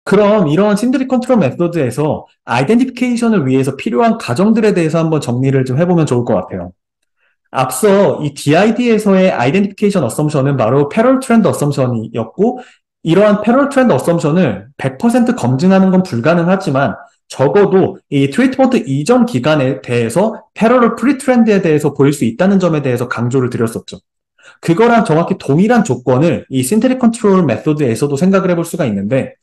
그럼 이런 신드릭 컨트롤 메소드에서 아이덴티피케이션을 위해서 필요한 과정들에 대해서 한번 정리를 좀 해보면 좋을 것 같아요. 앞서 이 DID에서의 아이덴티피케이션 어썸션은 바로 패럴 트렌드 어썸션이었고, 이러한 패럴 트렌드 어썸션을 100% 검증하는 건 불가능하지만 적어도 이 트리트먼트 이전 기간에 대해서 패러럴 프리 트렌드에 대해서 보일 수 있다는 점에 대해서 강조를 드렸었죠. 그거랑 정확히 동일한 조건을 이 신테릭 컨트롤 메소드에서도 생각을 해볼 수가 있는데,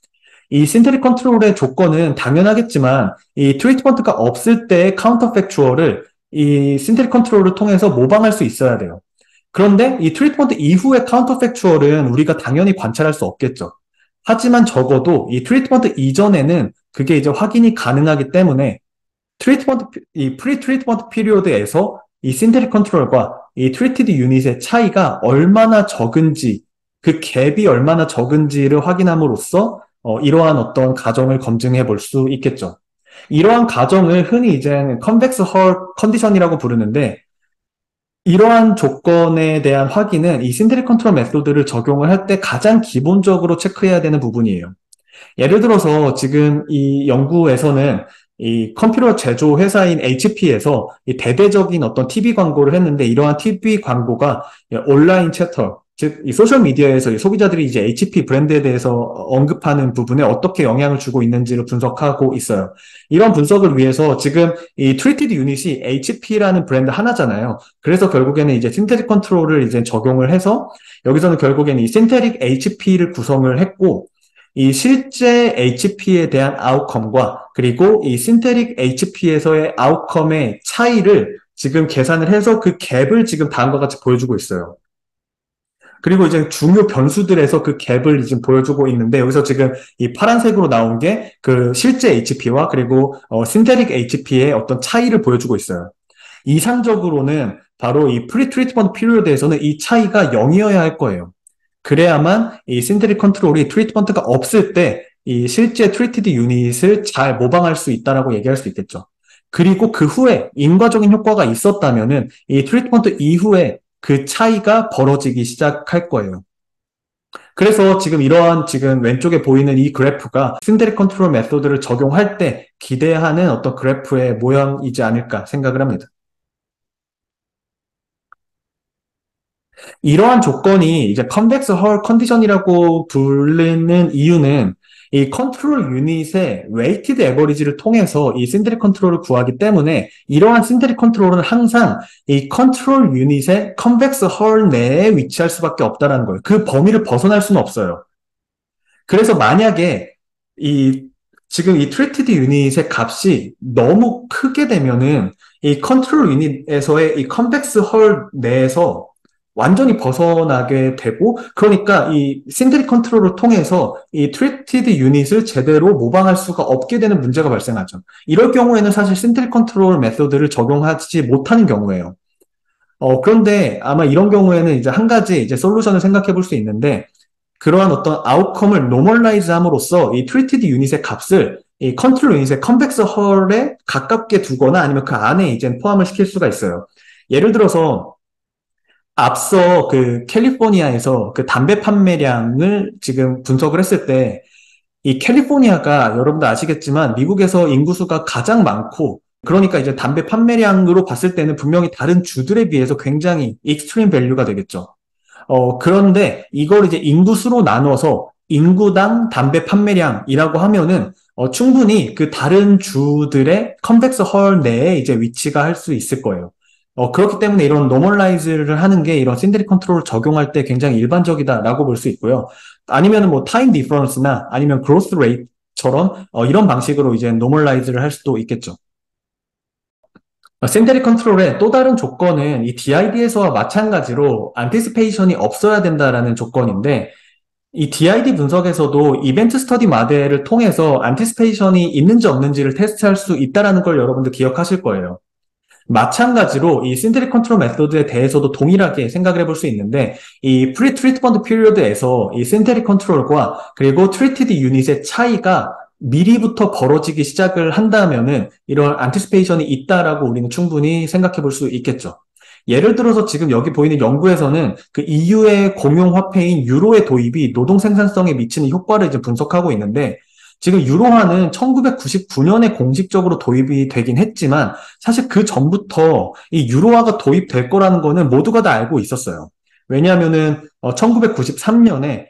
이 신테릭 컨트롤의 조건은 당연하겠지만 이 트리트먼트가 없을 때의 카운터 팩추얼을 이 신테릭 컨트롤을 통해서 모방할 수 있어야 돼요. 그런데 이 트리트먼트 이후의 카운터 팩추얼은 우리가 당연히 관찰할 수 없겠죠. 하지만 적어도 이 트리트먼트 이전에는 그게 이제 확인이 가능하기 때문에 트리트먼트, 이 프리 트리트먼트 피리오드에서 이 신테릭 컨트롤과 이 트리티드 유닛의 차이가 얼마나 적은지, 그 갭이 얼마나 적은지를 확인함으로써 이러한 어떤 가정을 검증해 볼 수 있겠죠. 이러한 가정을 흔히 이제 컨벡스 헐 컨디션이라고 부르는데, 이러한 조건에 대한 확인은 이 신테릭 컨트롤 메소드를 적용을 할 때 가장 기본적으로 체크해야 되는 부분이에요. 예를 들어서 지금 이 연구에서는 이 컴퓨터 제조 회사인 HP에서 이 대대적인 어떤 TV 광고를 했는데, 이러한 TV 광고가 온라인 채터, 즉 이 소셜 미디어에서 이 소비자들이 이제 HP 브랜드에 대해서 언급하는 부분에 어떻게 영향을 주고 있는지를 분석하고 있어요. 이런 분석을 위해서 지금 이 트리티드 유닛이 HP라는 브랜드 하나잖아요. 그래서 결국에는 이제 신테릭 컨트롤을 이제 적용을 해서 여기서는 결국에는 이 신테릭 HP를 구성을 했고, 이 실제 HP에 대한 아웃컴과 그리고 이 신테릭 HP에서의 아웃컴의 차이를 지금 계산을 해서 그 갭을 지금 다음과 같이 보여주고 있어요. 그리고 이제 중요 변수들에서 그 갭을 지금 보여주고 있는데, 여기서 지금 이 파란색으로 나온 게 그 실제 HP와 그리고 신테릭 HP의 어떤 차이를 보여주고 있어요. 이상적으로는 바로 이 프리 트리트먼트 피리어드에서는 이 차이가 0이어야 할 거예요. 그래야만 이 신테릭 컨트롤이 트리트먼트가 없을 때 이 실제 트리티드 유닛을 잘 모방할 수 있다라고 얘기할 수 있겠죠. 그리고 그 후에 인과적인 효과가 있었다면은 이 트리트먼트 이후에 그 차이가 벌어지기 시작할 거예요. 그래서 지금 이러한 지금 왼쪽에 보이는 이 그래프가 신테릭 컨트롤 메소드를 적용할 때 기대하는 어떤 그래프의 모양이지 않을까 생각을 합니다. 이러한 조건이 이제 컨벡스 헐 컨디션이라고 부르는 이유는 이 컨트롤 유닛의 웨이티드 에버리지를 통해서 이 신테릭 컨트롤을 구하기 때문에, 이러한 신테릭 컨트롤은 항상 이 컨트롤 유닛의 컨벡스 헐 내에 위치할 수밖에 없다는 거예요. 그 범위를 벗어날 수는 없어요. 그래서 만약에 이 지금 이 트리티드 유닛의 값이 너무 크게 되면은 이 컨트롤 유닛에서의 이 컨벡스 헐 내에서 완전히 벗어나게 되고, 그러니까 이 신테릭 컨트롤을 통해서 이 트리티드 유닛을 제대로 모방할 수가 없게 되는 문제가 발생하죠. 이럴 경우에는 사실 신테릭 컨트롤 메소드를 적용하지 못하는 경우예요. 그런데 아마 이런 경우에는 이제 한 가지 이제 솔루션을 생각해 볼 수 있는데, 그러한 어떤 아웃컴을 노멀라이즈 함으로써 이 트리티드 유닛의 값을 이 컨트롤 유닛의 컨벡스 헐에 가깝게 두거나 아니면 그 안에 이제 포함을 시킬 수가 있어요. 예를 들어서 앞서 그 캘리포니아에서 그 담배 판매량을 지금 분석을 했을 때, 이 캘리포니아가 여러분도 아시겠지만 미국에서 인구수가 가장 많고, 그러니까 이제 담배 판매량으로 봤을 때는 분명히 다른 주들에 비해서 굉장히 익스트림 밸류가 되겠죠. 그런데 이걸 이제 인구수로 나눠서 인구당 담배 판매량이라고 하면은 충분히 그 다른 주들의 컨벡스 헐 내에 이제 위치가 할 수 있을 거예요. 그렇기 때문에 이런 노멀라이즈를 하는 게 이런 신데릭 컨트롤을 적용할 때 굉장히 일반적이다라고 볼 수 있고요. 아니면 뭐 타임 디퍼런스나 아니면 그로스 레이트처럼 이런 방식으로 이제 노멀라이즈를 할 수도 있겠죠. 신데릭 컨트롤의 또 다른 조건은 이 DID에서와 마찬가지로 안티시페이션이 없어야 된다라는 조건인데, 이 DID 분석에서도 이벤트 스터디 모델을 통해서 안티시페이션이 있는지 없는지를 테스트할 수 있다라는 걸 여러분들 기억하실 거예요. 마찬가지로 이 신테릭 컨트롤 메소드에 대해서도 동일하게 생각을 해볼 수 있는데, 이 프리 트리트먼트 피리어드에서 이 신테릭 컨트롤과 그리고 트리티드 유닛의 차이가 미리부터 벌어지기 시작을 한다면은 이런 안티시페이션이 있다라고 우리는 충분히 생각해 볼 수 있겠죠. 예를 들어서 지금 여기 보이는 연구에서는 그 EU의 공용 화폐인 유로의 도입이 노동 생산성에 미치는 효과를 이제 분석하고 있는데, 지금 유로화는 1999년에 공식적으로 도입이 되긴 했지만 사실 그 전부터 이 유로화가 도입될 거라는 거는 모두가 다 알고 있었어요. 왜냐하면은 1993년에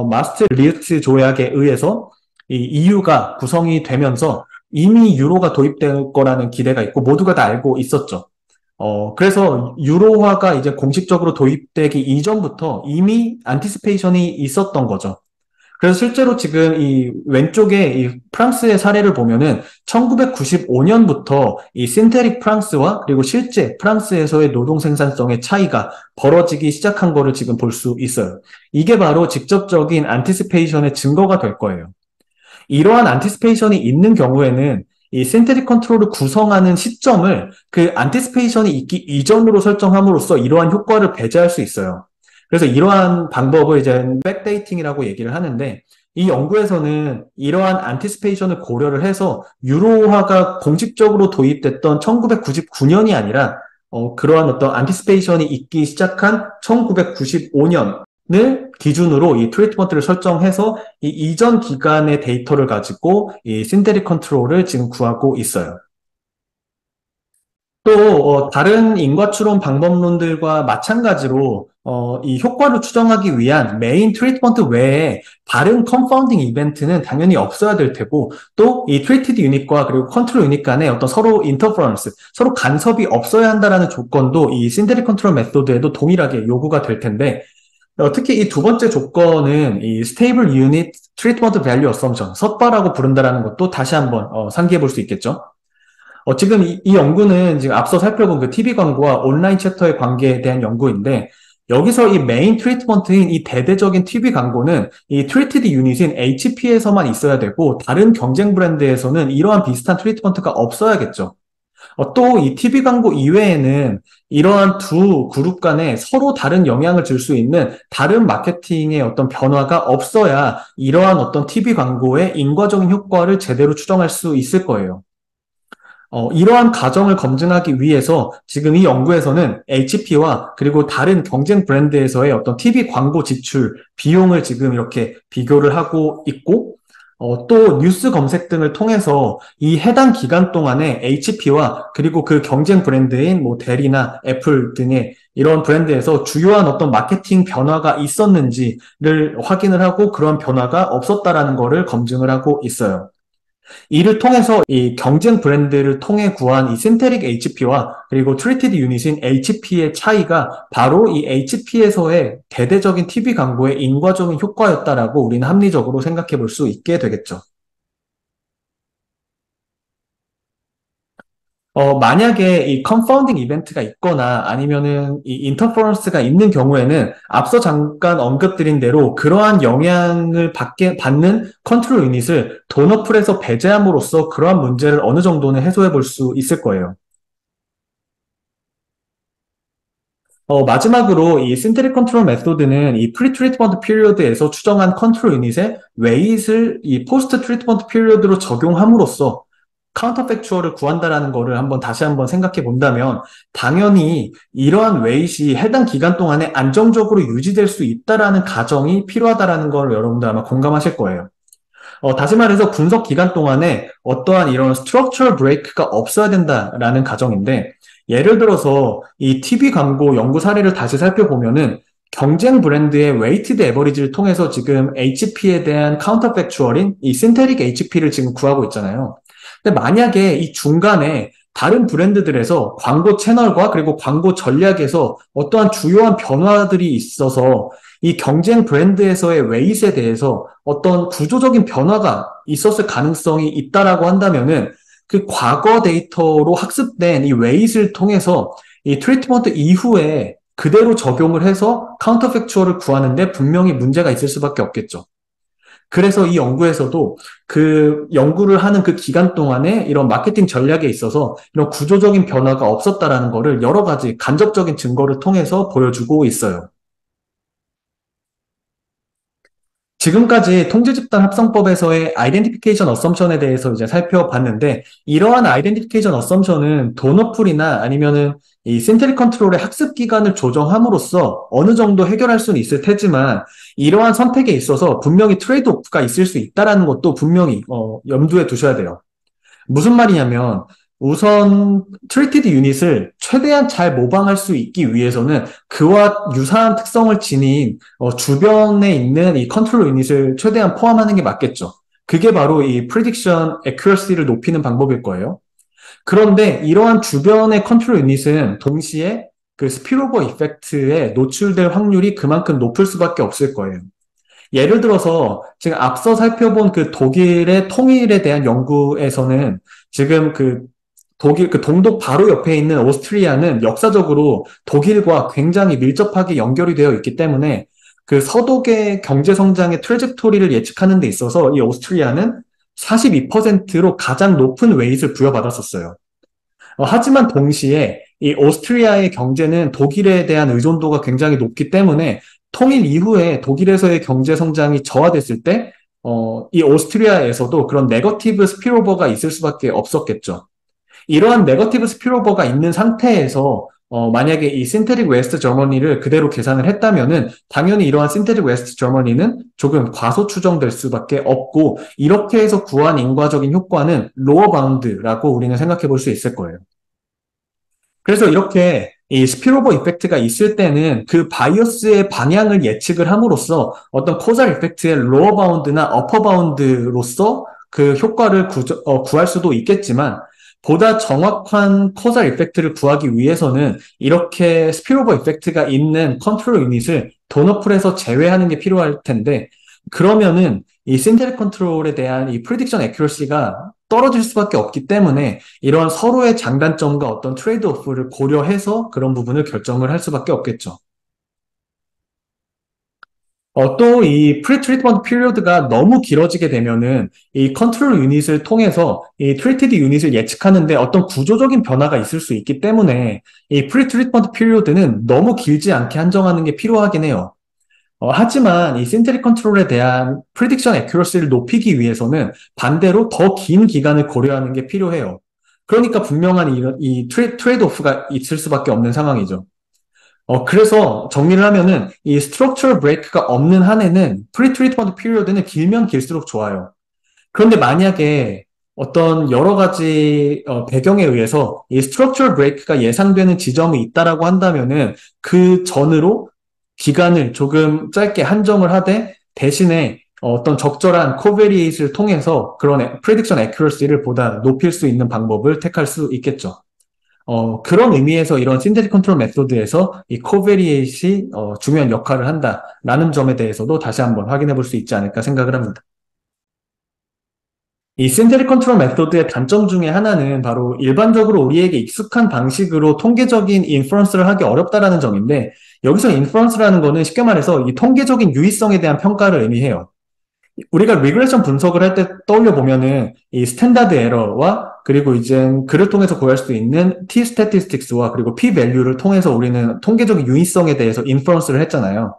마스트리히트 조약에 의해서 이 EU가 구성이 되면서 이미 유로가 도입될 거라는 기대가 있고 모두가 다 알고 있었죠. 그래서 유로화가 이제 공식적으로 도입되기 이전부터 이미 안티시페이션이 있었던 거죠. 그래서 실제로 지금 이 왼쪽에 이 프랑스의 사례를 보면은 1995년부터 이 신테릭 프랑스와 그리고 실제 프랑스에서의 노동 생산성의 차이가 벌어지기 시작한 거를 지금 볼 수 있어요. 이게 바로 직접적인 안티시페이션의 증거가 될 거예요. 이러한 안티시페이션이 있는 경우에는 이 신테릭 컨트롤을 구성하는 시점을 그 안티시페이션이 있기 이전으로 설정함으로써 이러한 효과를 배제할 수 있어요. 그래서 이러한 방법을 이제 백데이팅이라고 얘기를 하는데 이 연구에서는 이러한 안티시페이션을 고려를 해서 유로화가 공식적으로 도입됐던 1999년이 아니라 그러한 어떤 안티시페이션이 있기 시작한 1995년 을 기준으로 이 트리트먼트를 설정해서 이 이전 기간의 데이터를 가지고 이 신테릭 컨트롤을 지금 구하고 있어요. 또 다른 인과추론 방법론들과 마찬가지로 이 효과를 추정하기 위한 메인 트리트먼트 외에 다른 컨파운딩 이벤트는 당연히 없어야 될 테고 또 이 트리티드 유닛과 그리고 컨트롤 유닛 간에 어떤 서로 인터퍼런스, 서로 간섭이 없어야 한다라는 조건도 이 신테릭 컨트롤 메소드에도 동일하게 요구가 될 텐데 특히 이 두 번째 조건은 이 Stable Unit Treatment Value Assumption, 섣바라고 부른다라는 것도 다시 한번 상기해 볼 수 있겠죠. 지금 이 연구는 지금 앞서 살펴본 그 TV 광고와 온라인 챕터의 관계에 대한 연구인데 여기서 이 메인 트리트먼트인 이 대대적인 TV 광고는 이 트리티드 유닛인 HP에서만 있어야 되고 다른 경쟁 브랜드에서는 이러한 비슷한 트리트먼트가 없어야겠죠. 또 이 TV 광고 이외에는 이러한 두 그룹 간에 서로 다른 영향을 줄 수 있는 다른 마케팅의 어떤 변화가 없어야 이러한 어떤 TV 광고의 인과적인 효과를 제대로 추정할 수 있을 거예요. 이러한 가정을 검증하기 위해서 지금 이 연구에서는 HP와 그리고 다른 경쟁 브랜드에서의 어떤 TV 광고 지출 비용을 지금 이렇게 비교를 하고 있고, 또 뉴스 검색 등을 통해서 이 해당 기간 동안에 HP와 그리고 그 경쟁 브랜드인 뭐 델이나 애플 등의 이런 브랜드에서 주요한 어떤 마케팅 변화가 있었는지를 확인을 하고 그런 변화가 없었다라는 거를 검증을 하고 있어요. 이를 통해서 이 경쟁 브랜드를 통해 구한 이 신테릭 HP와 그리고 트리티드 유닛인 HP의 차이가 바로 이 HP에서의 대대적인 TV 광고의 인과적인 효과였다라고 우리는 합리적으로 생각해 볼 수 있게 되겠죠. 만약에 이 컨파운딩 이벤트가 있거나 아니면은 이 인터퍼런스가 있는 경우에는 앞서 잠깐 언급드린 대로 그러한 영향을 받는 컨트롤 유닛을 돈어풀에서 배제함으로써 그러한 문제를 어느 정도는 해소해 볼 수 있을 거예요. 마지막으로 이 신테릭 컨트롤 메소드는 이 프리 트리트먼트 피리어드에서 추정한 컨트롤 유닛의 웨이트를 이 포스트 트리트먼트 피리어드로 적용함으로써 카운터 팩추얼을 구한다라는 거를 다시 한번 생각해 본다면 당연히 이러한 웨이트이 해당 기간 동안에 안정적으로 유지될 수 있다라는 가정이 필요하다라는 걸 여러분들 아마 공감하실 거예요. 다시 말해서 분석 기간 동안에 어떠한 이런 스트럭처럴 브레이크가 없어야 된다라는 가정인데 예를 들어서 이 TV 광고 연구 사례를 다시 살펴보면은 경쟁 브랜드의 웨이티드 에버리지를 통해서 지금 HP에 대한 카운터 팩추얼인 이 신테릭 HP를 지금 구하고 있잖아요. 근데 만약에 이 중간에 다른 브랜드들에서 광고 채널과 그리고 광고 전략에서 어떠한 주요한 변화들이 있어서 이 경쟁 브랜드에서의 웨이트에 대해서 어떤 구조적인 변화가 있었을 가능성이 있다라고 한다면은 그 과거 데이터로 학습된 이 웨이트를 통해서 이 트리트먼트 이후에 그대로 적용을 해서 카운터 팩추얼을 구하는데 분명히 문제가 있을 수밖에 없겠죠. 그래서 이 연구에서도 그 연구를 하는 그 기간 동안에 이런 마케팅 전략에 있어서 이런 구조적인 변화가 없었다라는 거를 여러 가지 간접적인 증거를 통해서 보여주고 있어요. 지금까지 통제집단 합성법에서의 아이덴티피케이션 어썸션에 대해서 이제 살펴봤는데, 이러한 아이덴티피케이션 어썸션은 도너풀이나 아니면은 이 신테릭 컨트롤의 학습 기간을 조정함으로써 어느 정도 해결할 수는 있을 테지만, 이러한 선택에 있어서 분명히 트레이드 오프가 있을 수 있다라는 것도 분명히 염두에 두셔야 돼요. 무슨 말이냐면 우선 트리티드 유닛을 최대한 잘 모방할 수 있기 위해서는 그와 유사한 특성을 지닌 주변에 있는 이 컨트롤 유닛을 최대한 포함하는 게 맞겠죠. 그게 바로 이 프리딕션 애큐러시를 높이는 방법일 거예요. 그런데 이러한 주변의 컨트롤 유닛은 동시에 그 스피로버 이펙트에 노출될 확률이 그만큼 높을 수밖에 없을 거예요. 예를 들어서 지금 앞서 살펴본 그 독일의 통일에 대한 연구에서는 지금 그 독일 그 동독 바로 옆에 있는 오스트리아는 역사적으로 독일과 굉장히 밀접하게 연결이 되어 있기 때문에 그 서독의 경제 성장의 트레젝토리를 예측하는 데 있어서 이 오스트리아는 42%로 가장 높은 웨이트를 부여받았었어요. 하지만 동시에 이 오스트리아의 경제는 독일에 대한 의존도가 굉장히 높기 때문에 통일 이후에 독일에서의 경제 성장이 저하됐을 때, 이 오스트리아에서도 그런 네거티브 스피로버가 있을 수밖에 없었겠죠. 이러한 네거티브 스피로버가 있는 상태에서 만약에 이 신테릭 웨스트 저머니를 그대로 계산을 했다면은 당연히 이러한 신테릭 웨스트 저머니는 조금 과소 추정될 수밖에 없고 이렇게 해서 구한 인과적인 효과는 로어 바운드라고 우리는 생각해 볼 수 있을 거예요. 그래서 이렇게 이 스피로버 이펙트가 있을 때는 그 바이어스의 방향을 예측을 함으로써 어떤 코잘 이펙트의 로어 바운드나 어퍼 바운드로서 그 효과를 구할 수도 있겠지만 보다 정확한 코잘 이펙트를 구하기 위해서는 이렇게 스피로버 이펙트가 있는 컨트롤 유닛을 도너풀에서 제외하는 게 필요할 텐데 그러면은 이 신테릭 컨트롤에 대한 이 프리딕션 애큐러시가 떨어질 수밖에 없기 때문에 이런 서로의 장단점과 어떤 트레이드 오프를 고려해서 그런 부분을 결정을 할 수밖에 없겠죠. 또 이 프리-트리트먼트 피리어드가 너무 길어지게 되면은 이 컨트롤 유닛을 통해서 이 트리티드 유닛을 예측하는데 어떤 구조적인 변화가 있을 수 있기 때문에 이 프리-트리트먼트 피리어드는 너무 길지 않게 한정하는 게 필요하긴 해요. 하지만 이 신테릭 컨트롤에 대한 프리딕션 애큐러시를 높이기 위해서는 반대로 더 긴 기간을 고려하는 게 필요해요. 그러니까 분명한 이 트레이드 오프가 있을 수밖에 없는 상황이죠. 그래서 정리를 하면은 이 스트럭처럴 브레이크가 없는 한에는 프리-트리트먼트 피리어드는 길면 길수록 좋아요. 그런데 만약에 어떤 여러 가지 배경에 의해서 이 스트럭처럴 브레이크가 예상되는 지점이 있다라고 한다면은 그 전으로 기간을 조금 짧게 한정을 하되 대신에 어떤 적절한 코베리에이트를 통해서 그런 프레딕션 애큐러시를 보다 높일 수 있는 방법을 택할 수 있겠죠. 그런 의미에서 이런 신테틱 컨트롤 메소드에서 이 코베리에이트이 중요한 역할을 한다라는 점에 대해서도 다시 한번 확인해 볼 수 있지 않을까 생각을 합니다. 이 신테릭 컨트롤 메소드의 단점 중에 하나는 바로 일반적으로 우리에게 익숙한 방식으로 통계적인 인퍼런스를 하기 어렵다라는 점인데 여기서 인퍼런스라는 거는 쉽게 말해서 이 통계적인 유의성에 대한 평가를 의미해요. 우리가 리그레션 분석을 할 때 떠올려 보면은 이 스탠다드 에러와 그리고 이제 그를 통해서 구할 수 있는 T 스태티스틱스와 그리고 P 밸류를 통해서 우리는 통계적인 유의성에 대해서 인퍼런스를 했잖아요.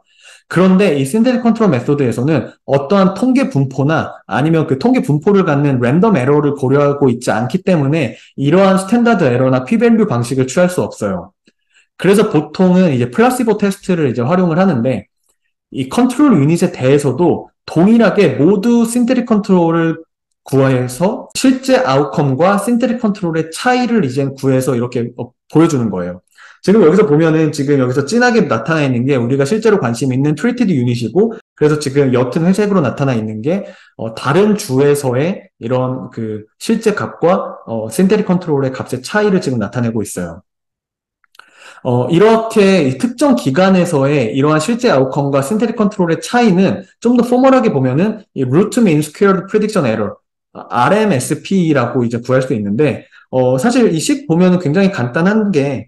그런데 이 신테틱 컨트롤 메소드에서는 어떠한 통계 분포나 아니면 그 통계 분포를 갖는 랜덤 에러를 고려하고 있지 않기 때문에 이러한 스탠다드 에러나 p-밸류 방식을 취할 수 없어요. 그래서 보통은 이제 플라시보 테스트를 이제 활용을 하는데 이 컨트롤 유닛에 대해서도 동일하게 모두 신테릭 컨트롤을 구해서 실제 아웃컴과 신테릭 컨트롤의 차이를 이제 구해서 이렇게 보여주는 거예요. 지금 여기서 보면은 지금 여기서 진하게 나타나 있는 게 우리가 실제로 관심 있는 트리티드 유닛이고 그래서 지금 옅은 회색으로 나타나 있는 게 다른 주에서의 이런 그 실제 값과 신테릭 컨트롤의 값의 차이를 지금 나타내고 있어요. 이렇게 특정 기간에서의 이러한 실제 아웃컴과 신테릭 컨트롤의 차이는 좀 더 포멀하게 보면은 이 루트 민 스퀘어드 프리딕션 에러 RMSP라고 이제 구할 수 있는데 사실 이 식 보면은 굉장히 간단한 게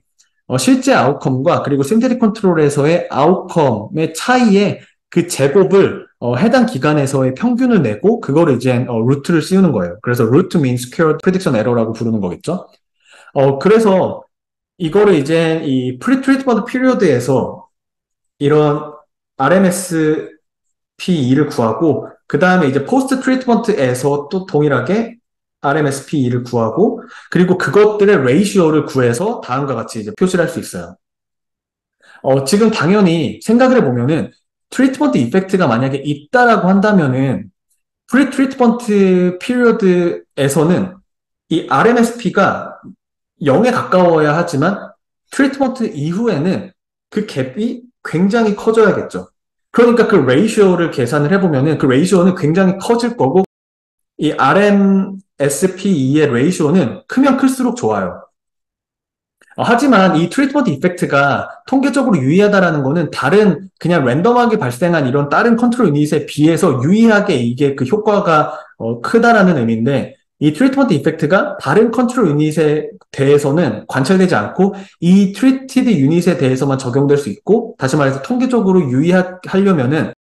실제 아웃컴과 그리고 신테릭 컨트롤에서의 아웃컴의 차이의 그 제곱을 해당 기간에서의 평균을 내고 그거를 이제 루트를 씌우는 거예요. 그래서 루트 민 스퀘어드 프리딕션 에러라고 부르는 거겠죠. 그래서 이거를 이제 이 프리 트리트먼트 피리어드에서 이런 RMSP라는 RMSP2를 구하고, 그 다음에 이제 포스트 트리트먼트에서 또 동일하게 RMSP2를 구하고, 그리고 그것들의 레이시오를 구해서 다음과 같이 이제 표시를 할 수 있어요. 지금 당연히 생각을 해보면은 트리트먼트 이펙트가 만약에 있다라고 한다면은 프리 트리트먼트 피리어드에서는 이 RMSP가 0에 가까워야 하지만 트리트먼트 이후에는 그 갭이 굉장히 커져야겠죠. 그러니까 그 레이시오를 계산을 해보면은 그 레이시오는 굉장히 커질 거고 이 RMSP2의 레이시오는 크면 클수록 좋아요. 하지만 이 트리트먼트 이펙트가 통계적으로 유의하다라는 거는 다른 그냥 랜덤하게 발생한 이런 다른 컨트롤 유닛에 비해서 유의하게 이게 그 효과가 크다라는 의미인데 이 트리트먼트 이펙트가 다른 컨트롤 유닛에 대해서는 관찰되지 않고 이 트리티드 유닛에 대해서만 적용될 수 있고 다시 말해서 통계적으로 유의하려면은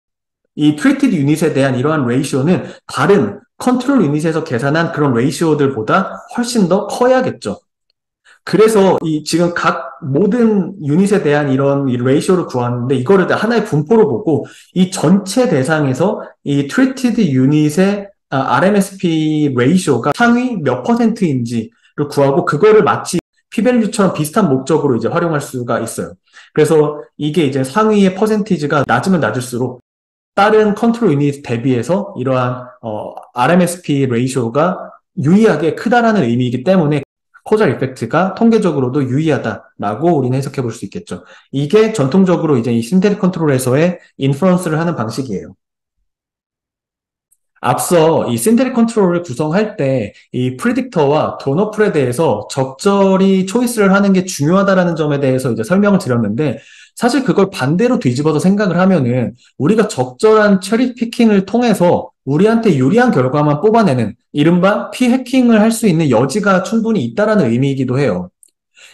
이 트리티드 유닛에 대한 이러한 레이시오는 다른 컨트롤 유닛에서 계산한 그런 레이시오들보다 훨씬 더 커야겠죠. 그래서 이 지금 각 모든 유닛에 대한 이런 이 레이시오를 구하는데 이거를 하나의 분포로 보고 이 전체 대상에서 이 treated 유닛의 RMSP 레이시오가 상위 몇 퍼센트인지를 구하고 그거를 마치 p-value처럼 비슷한 목적으로 이제 활용할 수가 있어요. 그래서 이게 이제 상위의 퍼센티지가 낮으면 낮을수록 다른 컨트롤 유닛 대비해서 이러한 RMSP 레이시오가 유의하게 크다라는 의미이기 때문에 코잘 이펙트가 통계적으로도 유의하다라고 우리는 해석해 볼 수 있겠죠. 이게 전통적으로 이제 이 신테릭 컨트롤에서의 인퍼런스를 하는 방식이에요. 앞서 이 신테릭 컨트롤을 구성할 때 이 프리딕터와 도너풀에 대해서 적절히 초이스를 하는 게 중요하다라는 점에 대해서 이제 설명을 드렸는데 사실 그걸 반대로 뒤집어서 생각을 하면은 우리가 적절한 처리 피킹을 통해서 우리한테 유리한 결과만 뽑아내는 이른바 피해킹을 할 수 있는 여지가 충분히 있다라는 의미이기도 해요.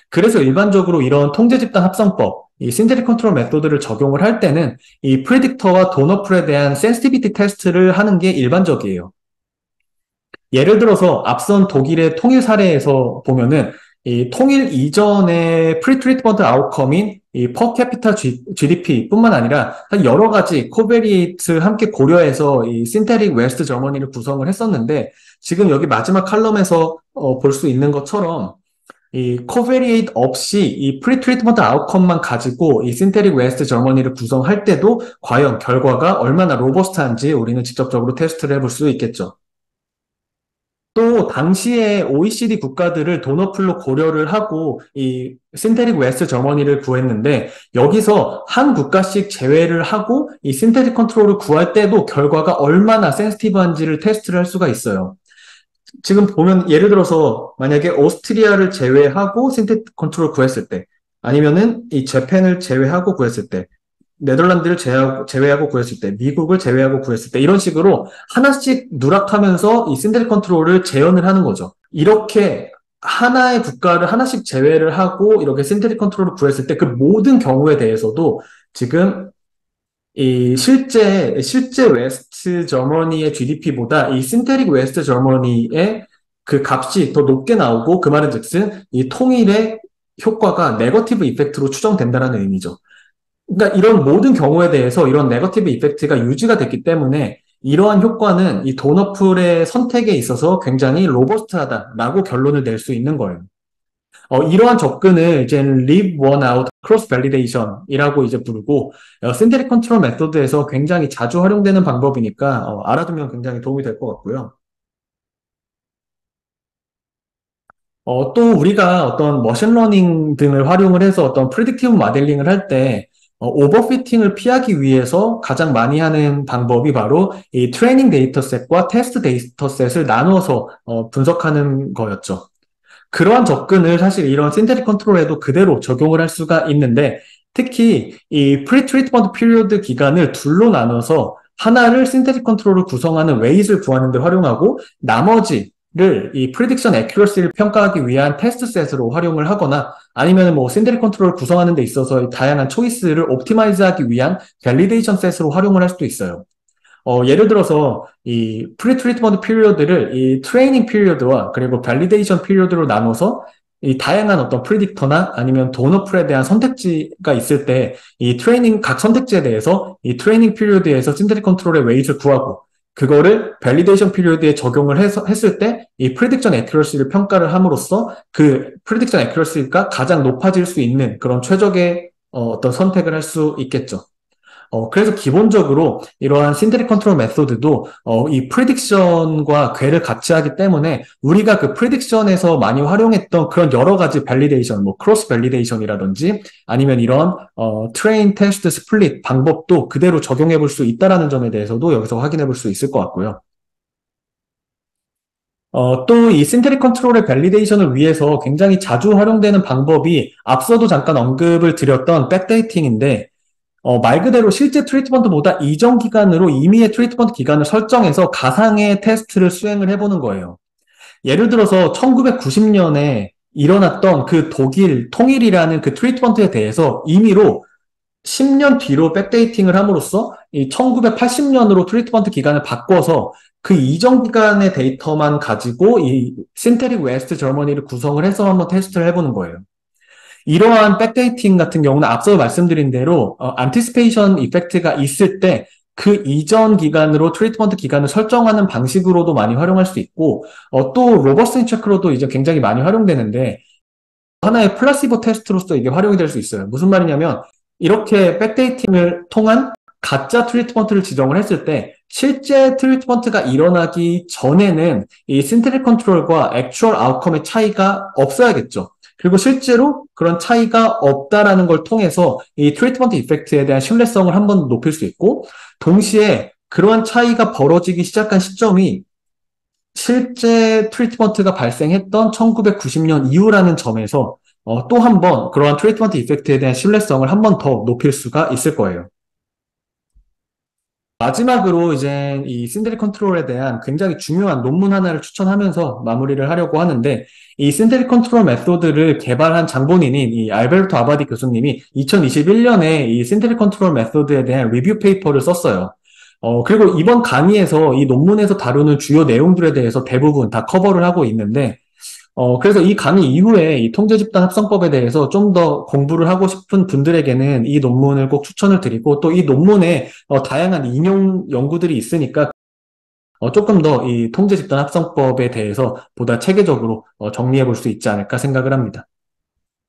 그래서 일반적으로 이런 통제 집단 합성법, 이 신테릭 컨트롤 메소드를 적용을 할 때는 이 프리딕터와 도너풀에 대한 센시티비티 테스트를 하는 게 일반적이에요. 예를 들어서 앞선 독일의 통일 사례에서 보면은 이 통일 이전의 프리트리트먼트 아웃컴인 이 퍼캐피타 GDP 뿐만 아니라 여러 가지 코베리에이트 함께 고려해서 이 신테릭 웨스트 저머니를 구성을 했었는데 지금 여기 마지막 칼럼에서 볼 수 있는 것처럼 이 코베리에이트 없이 이 프리트리트먼트 아웃컴만 가지고 이 신테릭 웨스트 저머니를 구성할 때도 과연 결과가 얼마나 로버스트한지 우리는 직접적으로 테스트를 해볼 수 있겠죠. 또 당시에 OECD 국가들을 도너풀로 고려를 하고 이 신테릭 웨스트 저머니를 구했는데 여기서 한 국가씩 제외를 하고 이 신테릭 컨트롤을 구할 때도 결과가 얼마나 센시티브한지를 테스트를 할 수가 있어요. 지금 보면 예를 들어서 만약에 오스트리아를 제외하고 신테틱 컨트롤을 구했을 때 아니면은 이 재팬을 제외하고 구했을 때 네덜란드를 제외하고 구했을 때, 미국을 제외하고 구했을 때, 이런 식으로 하나씩 누락하면서 이 신테릭 컨트롤을 재현을 하는 거죠. 이렇게 하나의 국가를 하나씩 제외를 하고 이렇게 신테릭 컨트롤을 구했을 때 그 모든 경우에 대해서도 지금 이 실제 웨스트 저머니의 GDP보다 이 신테릭 웨스트 저머니의 그 값이 더 높게 나오고 그 말은 즉슨 이 통일의 효과가 네거티브 이펙트로 추정된다는 의미죠. 그러니까 이런 모든 경우에 대해서 이런 네거티브 이펙트가 유지가 됐기 때문에 이러한 효과는 이 도너풀의 선택에 있어서 굉장히 로버스트하다라고 결론을 낼 수 있는 거예요. 이러한 접근을 이제 leave one out cross validation이라고 이제 부르고 신테릭 컨트롤 메소드에서 굉장히 자주 활용되는 방법이니까 알아두면 굉장히 도움이 될 것 같고요. 또 우리가 어떤 머신러닝 등을 활용을 해서 어떤 프리딕티브 모델링을 할 때, 오버피팅을 피하기 위해서 가장 많이 하는 방법이 바로 이 트레이닝 데이터셋과 테스트 데이터셋을 나눠서 분석하는 거였죠. 그러한 접근을 사실 이런 신테릭 컨트롤에도 그대로 적용을 할 수가 있는데, 특히 이 프리-트리트먼트 피리어드 기간을 둘로 나눠서 하나를 신테릭 컨트롤을 구성하는 웨이즈를 구하는 데 활용하고 나머지를 이 프리딕션 애큐러시를 평가하기 위한 테스트 셋으로 활용을 하거나 아니면 뭐 신테릭 컨트롤을 구성하는 데 있어서 다양한 초이스를 옵티마이즈하기 위한 밸리데이션 셋으로 활용을 할 수도 있어요. 예를 들어서 이 프리 트리트먼트 피리어드를 이 트레이닝 피리어드와 그리고 밸리데이션 피리어드로 나눠서 이 다양한 어떤 프리딕터나 아니면 도너풀에 대한 선택지가 있을 때 이 트레이닝 각 선택지에 대해서 이 트레이닝 피리어드에서 신테틱 컨트롤의 웨이트를 구하고 그거를 밸리데이션 피리어드에 적용을 했을 때 이 프리딕션 애큐러시를 평가를 함으로써 그 프리딕션 애큐러시가 가장 높아질 수 있는 그런 최적의 어떤 선택을 할 수 있겠죠. 그래서 기본적으로 이러한 신테릭 컨트롤 메소드도 이 프리딕션과 궤를 같이 하기 때문에 우리가 그 프리딕션에서 많이 활용했던 그런 여러 가지 밸리데이션, 뭐 크로스 밸리데이션이라든지 아니면 이런 트레인 테스트 스플릿 방법도 그대로 적용해 볼 수 있다라는 점에 대해서도 여기서 확인해 볼 수 있을 것 같고요. 또 이 신테릭 컨트롤의 밸리데이션을 위해서 굉장히 자주 활용되는 방법이 앞서도 잠깐 언급을 드렸던 백데이팅인데 말 그대로 실제 트리트먼트보다 이전 기간으로 임의의 트리트먼트 기간을 설정해서 가상의 테스트를 수행을 해보는 거예요. 예를 들어서 1990년에 일어났던 그 독일 통일이라는 그 트리트먼트에 대해서 임의로 10년 뒤로 백데이팅을 함으로써 이 1980년으로 트리트먼트 기간을 바꿔서 그 이전 기간의 데이터만 가지고 이 신테릭 웨스트 저머니를 구성을 해서 한번 테스트를 해보는 거예요. 이러한 백데이팅 같은 경우는 앞서 말씀드린 대로 안티시페이션 이펙트가 있을 때 그 이전 기간으로 트리트먼트 기간을 설정하는 방식으로도 많이 활용할 수 있고 또 로버스틴 체크로도 이제 굉장히 많이 활용되는데 하나의 플라시보 테스트로서 이게 활용이 될 수 있어요. 무슨 말이냐면 이렇게 백데이팅을 통한 가짜 트리트먼트를 지정을 했을 때 실제 트리트먼트가 일어나기 전에는 이 신테릭 컨트롤과 액추얼 아웃컴의 차이가 없어야겠죠. 그리고 실제로 그런 차이가 없다라는 걸 통해서 이 트리트먼트 이펙트에 대한 신뢰성을 한번 높일 수 있고 동시에 그러한 차이가 벌어지기 시작한 시점이 실제 트리트먼트가 발생했던 1990년 이후라는 점에서 또 한 번 그러한 트리트먼트 이펙트에 대한 신뢰성을 한 번 더 높일 수가 있을 거예요. 마지막으로 이제 이 신테릭 컨트롤에 대한 굉장히 중요한 논문 하나를 추천하면서 마무리를 하려고 하는데 이 신테릭 컨트롤 메소드를 개발한 장본인인 이 알베르토 아바디 교수님이 2021년에 이 신테릭 컨트롤 메소드에 대한 리뷰 페이퍼를 썼어요. 그리고 이번 강의에서 이 논문에서 다루는 주요 내용들에 대해서 대부분 다 커버를 하고 있는데 그래서 이 강의 이후에 이 통제집단 합성법에 대해서 좀 더 공부를 하고 싶은 분들에게는 이 논문을 꼭 추천을 드리고 또 이 논문에 다양한 인용 연구들이 있으니까 조금 더 이 통제집단 합성법에 대해서 보다 체계적으로 정리해 볼 수 있지 않을까 생각을 합니다.